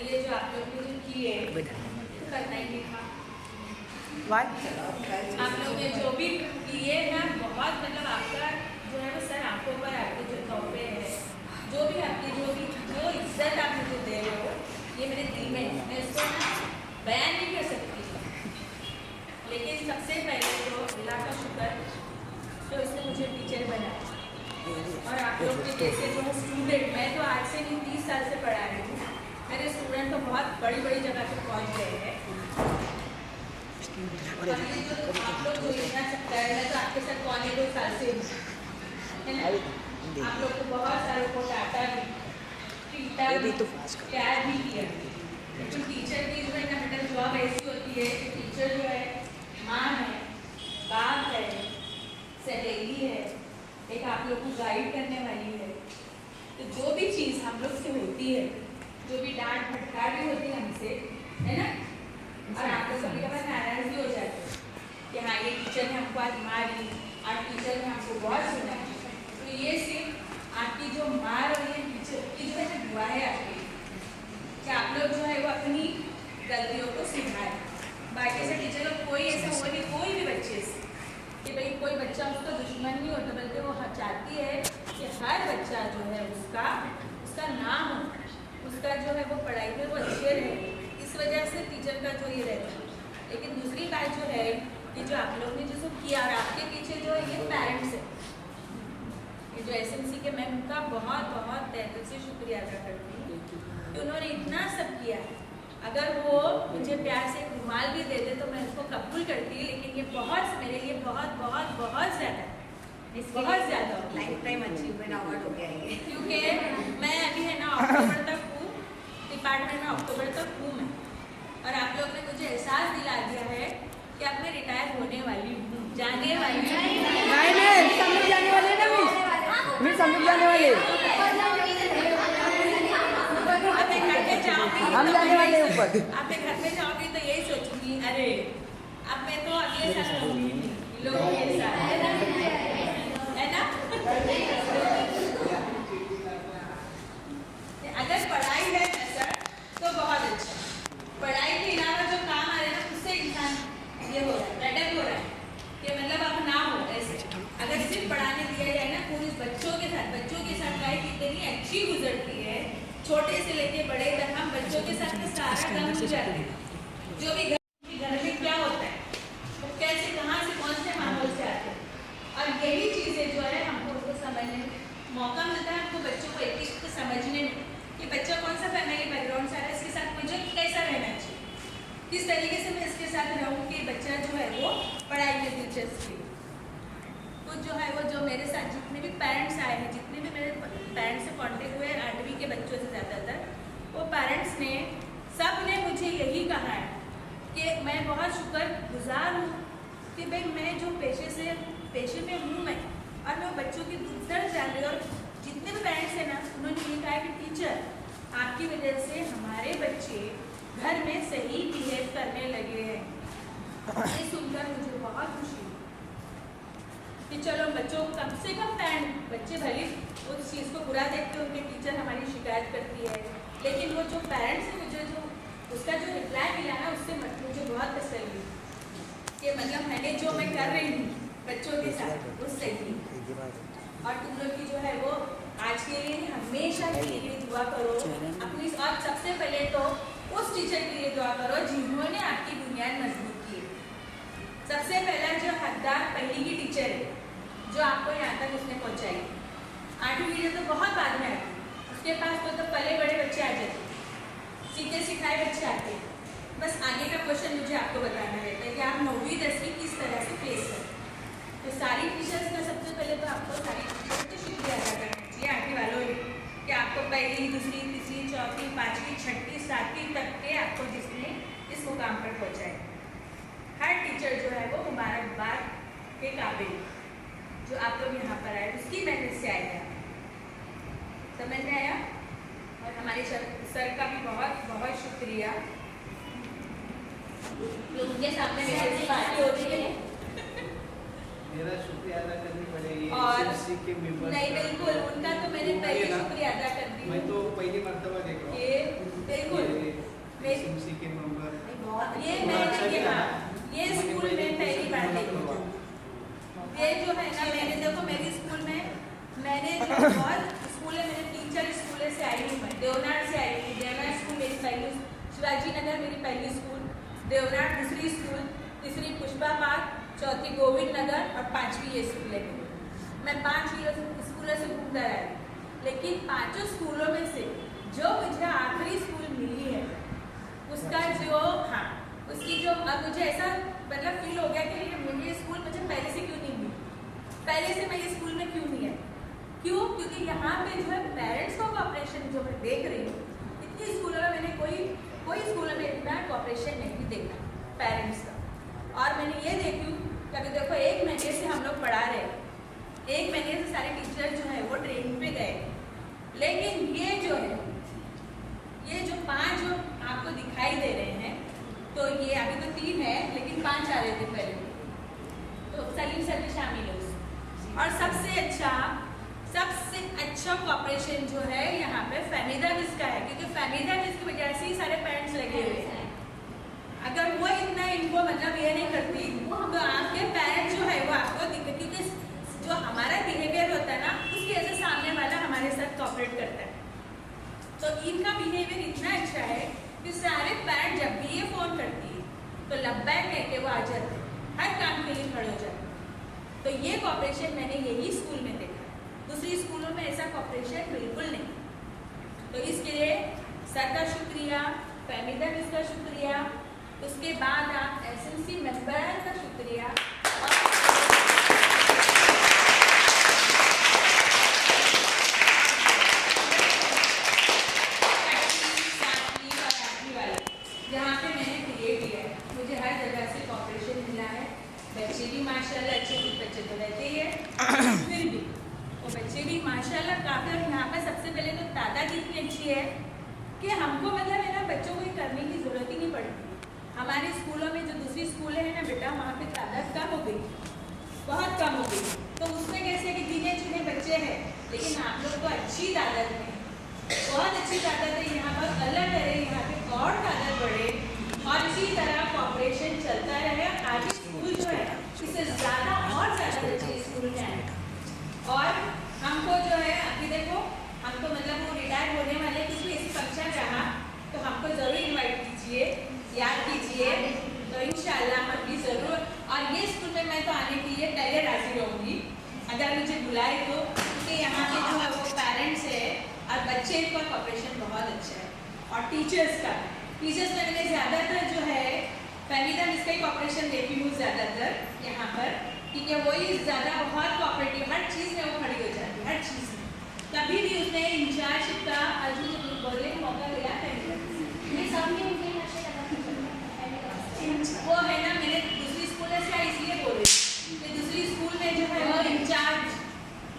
ये जो आप लोग ने जो किए करना ही था। आप लोग ने जो भी किए ना बहुत मतलब आपका जो है वो सर आंखों पर आपके जो तोहफे है, जो भी आपकी जो इज्जत आप मुझे दे रहे हो, ये मेरे दिल में है। मैं इसको ना बयान नहीं कर सकती, लेकिन सबसे पहले तो अल्लाह का शुक्र तो इसने मुझे टीचर बनाया। और आप लोग के जैसे जो है स्टूडेंट, मैं तो आज से नहीं 30 साल से पढ़ा रही हूँ, मेरे स्टूडेंट तो बहुत बड़ी बड़ी जगह तक पहुँच गए हैं। और ये जो आप लोग जो इतना सकता है, मैं तो आपके साथ पौने 2 साल से है ना, आप लोग को बहुत सारों को डाटा भी, पीटा भी, प्यार भी किया। लेकिन टीचर की जो है ना बेटा जॉब ऐसी होती है कि टीचर जो है माँ है, बाप है, सहेली है, एक आप लोग को गाइड करने वाली है। तो जो भी चीज़ हम लोग से होती है, जो भी डांट फटकार भी होती है हमसे, है ना, और आप लोग कभी कभार नाराज भी हो जाते हैं कि हाँ ये टीचर ने हमको आज मारी, आज टीचर ने हमको बहुत सुना। तो ये सिर्फ आपकी जो मार और ये टीचर की जो है ना दुआ है आपकी, कि आप लोग जो है वो अपनी गलतियों को सुधारें। बाकी से टीचर लोग कोई ऐसा हुआ नहीं, कोई भी बच्चे से कि भाई कोई बच्चा उसका दुश्मन नहीं होता, बल्कि वो चाहती है कि हर बच्चा जो है उसका नाम हो, उसका जो है वो पढ़ाई में वो अच्छे रहे। इस वजह से टीचर का जो ये रहता है। लेकिन दूसरी बात जो है कि जो आप लोग ने जो किया, और आपके पीछे जो है ये पेरेंट्स है, ये जो SMC के मैं उनका बहुत बहुत तहे दिल से शुक्रिया अदा करती हूँ कि उन्होंने इतना सब किया है। अगर वो मुझे प्यार से एक रुमाल भी दे दे तो मैं उसको कबूल करती, लेकिन ये बहुत मेरे लिए बहुत बहुत बहुत ज़्यादा, बहुत ज़्यादा लाइफ टाइम अचीवमेंट अवार्ड हो गया है। क्योंकि मैं अभी है ना अक्टूबर तक हूँ डिपार्टमेंट में, अक्टूबर तक हूँ मैं, और आप लोग ने मुझे एहसास दिला दिया है कि अब मैं रिटायर होने वाली हूँ, जाने वाली हूँ। नहीं सब लोग जाने वाले ना, मिस सब लोग जाने वाले, हम जाने वाले ऊपर। अपने घर में जाऊंगी तो यही सोचूंगी, अरे अब मैं तो अगले साल रहूंगी लोगों के साथ, है ना। अगर पढ़ाई है ना सर तो बहुत अच्छा, पढ़ाई के अलावा जो काम आ रहे हैं ना उससे इंसान ये हो रहा है, प्रेडक्ट हो रहा है कि मतलब अब ना हो ऐसे। अगर सिर्फ पढ़ाने दिया जाए ना पूरे बच्चों के साथ लाइफ कितनी अच्छी गुजरती है, छोटे से लेके बड़े तक हम बच्चों के साथ में सारा काम हो जाते हैं। जो भी घर में क्या होता है, वो कैसे कहाँ से कौन से माहौल से आते हैं, और यही चीज़ें जो है हमको उनको समझने में मौका मिलता है, हमको बच्चों को एक को समझने में कि बच्चा कौन सा फैमिली बैकग्राउंड से आ रहा है, इसके साथ मुझे कैसा रहना चाहिए, किस तरीके से मैं इसके साथ रहूँ कि बच्चा जो है वो पढ़ाई में दिलचस्पी। तो जो है वो जो मेरे साथ जितने भी पेरेंट्स आए हैं, जितने भी मेरे पेरेंट्स से कॉन्टेक्ट हुए 8वीं के बच्चों से ज़्यादातर, वो पेरेंट्स ने सब ने मुझे यही कहा है कि मैं बहुत शुक्रगुजार हूँ कि भाई मैं जो पेशे में हूँ मैं, और मैं बच्चों की दुख दर्द जान रही हूँ। और जितने भी पेरेंट्स हैं ना उन्होंने ये कहा कि टीचर आपकी वजह से हमारे बच्चे घर में सही बिहेव करने लगे हैं। ये सुनकर मुझे बहुत खुशी हुई कि चलो बच्चों को कम से कम बच्चे भले उस चीज़ को बुरा देखते हैं, उनके टीचर हमारी शिकायत करती है, लेकिन वो जो पेरेंट्स हैं मुझे जो उसका जो रिप्लाई मिला ना उससे मुझे बहुत तसल्ली हुई कि मतलब मैंने जो मैं कर रही हूँ बच्चों के साथ वो सही। और तुम लोग की जो है वो आज के लिए हमेशा के लिए दुआ करो अपनी, और सबसे पहले तो उस टीचर के लिए दुआ करो जिन्होंने आपकी बुनियाद मजबूत की है। सबसे पहला जो हकदार पहली की टीचर है जो आपको यहाँ तक उसने पहुँचाई। 8वीं टीचर तो बहुत बाद में आती, उसके पास तो पहले बड़े बच्चे आ जाते, सीखे सिखाए बच्चे आते। बस आगे का क्वेश्चन मुझे आपको बताना रहता है कि आप 9वीं 10वीं किस तरह से फेस करें। तो सारी टीचर्स का सबसे पहले तो आपको सारी टीचर्स को शुक्रिया अदा करना चाहिए 8वीं वालों ने कि आपको पहली, दूसरी, तीसरी, चौथी, 5वीं, 6वीं, 7वीं तक के आपको जिसने इस मुकाम पर पहुँचाए। हर टीचर जो है वो मुबारकबाद के काबिल, जो आप लोग यहाँ पर आए उसकी मेहनत से आए हैं, समझ में आया। और हमारे सर का भी बहुत बहुत शुक्रिया, जो उनके सामने मेरी ऐसी बातें होती है मेरा शुक्रिया अदा करनी पड़ेगी और SMC के मेंबर्स नहीं का। बिल्कुल उनका तो मैंने पहले शुक्रिया अदा कर दी। मैं तो पहली मर्तबा देख रहा हूँ ये बिल्कुल SMC के मेंबर ये मैंने ये स्कूल में पहली बार देखी। ये जो है ना मैंने देखो मेरी स्कूल में मैंने बहुत स्कूल है मेरे 3-4 स्कूल से आई हूँ मैं देवनाथ से आई हूँ। देवनाथ स्कूल मेरी पहली, शिवाजी नगर मेरी पहली स्कूल, देवनाथ दूसरी स्कूल, तीसरी पुष्पा पार्क, चौथी गोविंद नगर और 5वीं ये स्कूल है। मैं 5 स्कूलों से घूमकर आई, लेकिन 5 स्कूलों में से जो मुझे आखिरी स्कूल मिली है उसका जो हाँ उसकी जो अब मुझे ऐसा मतलब फील हो गया कि ये स्कूल मुझे पहले से क्यों नहीं मिली, पहले से मैं ये स्कूल में क्यों नहीं आई। क्यों? क्योंकि यहाँ पे जो है पेरेंट्स का कोऑपरेशन जो मैं देख रही हूँ, इतनी स्कूलों में मैंने कोई स्कूलों में इतना कोऑपरेशन नहीं देखा पेरेंट्स का। और मैंने ये देखी कि अभी देखो 1 महीने से हम लोग पढ़ा रहे हैं, 1 महीने से सारे टीचर जो है वो ट्रेनिंग पे गए, लेकिन ये जो है ये जो 5 जो आपको दिखाई दे रहे हैं, तो ये अभी तो 3 है लेकिन 5 आ रहे थे पहले, तो सलीम सर भी शामिल है उसमें। और सबसे अच्छा कोऑपरेशन जो है यहाँ पे फहमीदा मिस का है, क्योंकि फहमीदा मिस की वजह से ही सारे पेरेंट्स लगे हुए हैं। अगर वो इतना इनको मतलब ये नहीं करती तो आपके पेरेंट्स जो है वो आपको दिक्कत, क्योंकि जो हमारा बिहेवियर होता है ना उसकी वजह से सामने वाला हमारे साथ कोऑपरेट करता है। तो इनका बिहेवियर इतना अच्छा है कि सारे पेरेंट्स जब भी ये फोन करती है तो लब्बैक कह के वो आ जाते हैं, हर काम के लिए खड़े हो जाते हैं। तो ये कोऑपरेशन मैंने यही स्कूल में देखा, दूसरी स्कूलों में ऐसा कोऑपरेशन बिल्कुल नहीं। तो इसके लिए सर का शुक्रिया, फहमीदा मिस का शुक्रिया, उसके बाद आप SMC मेंबर का शुक्रिया जहाँ पे मैंने क्रिएट किया है, मुझे हर जगह से कोऑपरेशन मिला है। बच्चे भी माशाल्लाह अच्छे, कुछ बच्चे तो रहते ही है फिर भी वो बच्चे भी माशाल्लाह काफ़ी। और यहाँ पर सबसे पहले तो तादाद इतनी अच्छी है कि हमको मतलब है ना बच्चों को करने की ज़रूरत ही नहीं पड़ती। हमारे स्कूलों में जो दूसरी स्कूलें हैं ना बेटा, वहाँ पे तादाद कम हो गई, बहुत कम हो गई। तो उसमें कैसे कि गिने चुने बच्चे हैं, लेकिन आप लोग तो अच्छी तादाद में, बहुत अच्छी तादाद है यहाँ पर। अल्लाह करे यहाँ पे और तादाद बढ़े और इसी तरह कोऑपरेशन चलता रहे। आगे स्कूल जो है इससे ज़्यादा और ज़्यादा बच्चे स्कूल में आए। और हमको जो है अभी देखो हमको मतलब वो रिटायर होने वाले कुछ भी ऐसी फंक्शन रहा तो हमको ज़रूर इन्वाइट कीजिए, याद कीजिए, तो इंशाल्लाह हम भी ज़रूर। और ये स्कूल में मैं तो आने के लिए पहले राज़ी रहूँगी अगर मुझे बुलाए तो, क्योंकि यहाँ के जो है वो पेरेंट्स है और बच्चे का कोऑपरेशन बहुत अच्छा है। और टीचर्स में मैंने ज़्यादातर जो है फहमीदा मिस का ही कोऑपरेशन देखी हूँ ज़्यादातर यहाँ पर, क्योंकि वही ज़्यादा बहुत कोऑपरेटिव, हर चीज़ में वो खड़ी हो जाती है, हर चीज़ में। कभी भी उसने इंचार्जशिप का बोलने का मौका दिया वो है ना, मैंने दूसरी स्कूल से इसलिए बोले कि दूसरी स्कूल में जो है वो इंचार्ज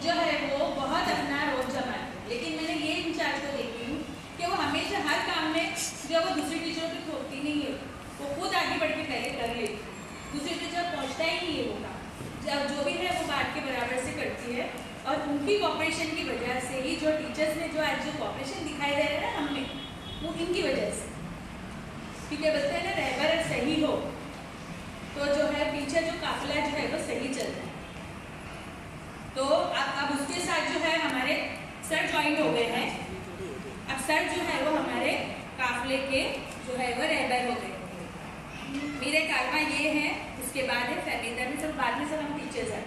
जो है वो बहुत अपना रोल जमाते हैं, लेकिन मैंने ये इंचार्ज को देखी हूँ कि वो हमेशा हर काम में जो वो दूसरी टीचरों की थोपती नहीं है, वो खुद आगे बढ़ के पहले कर लेती, दूसरी टीचर पहुँचता ही नहीं है वो काम, जब जो भी है वो बात के बराबर से करती है। और उनकी कोऑपरेशन की वजह से ही जो टीचर्स ने जो आज जो कोऑपरेशन दिखाई दे रहा है ना हमने, वो इनकी वजह से, क्योंकि बोलते हैं ना रहबर सही हो तो जो है पीछे जो काफिला जो है वो सही चलता है। तो अब उसके साथ जो है हमारे सर ज्वाइन हो गए हैं, अब सर जो है वो हमारे काफिले के जो है वो रहबर हो गए। मेरे कालमा ये है, उसके बाद है फहमीदा में, सब बाद में सब हम टीचर्स हैं।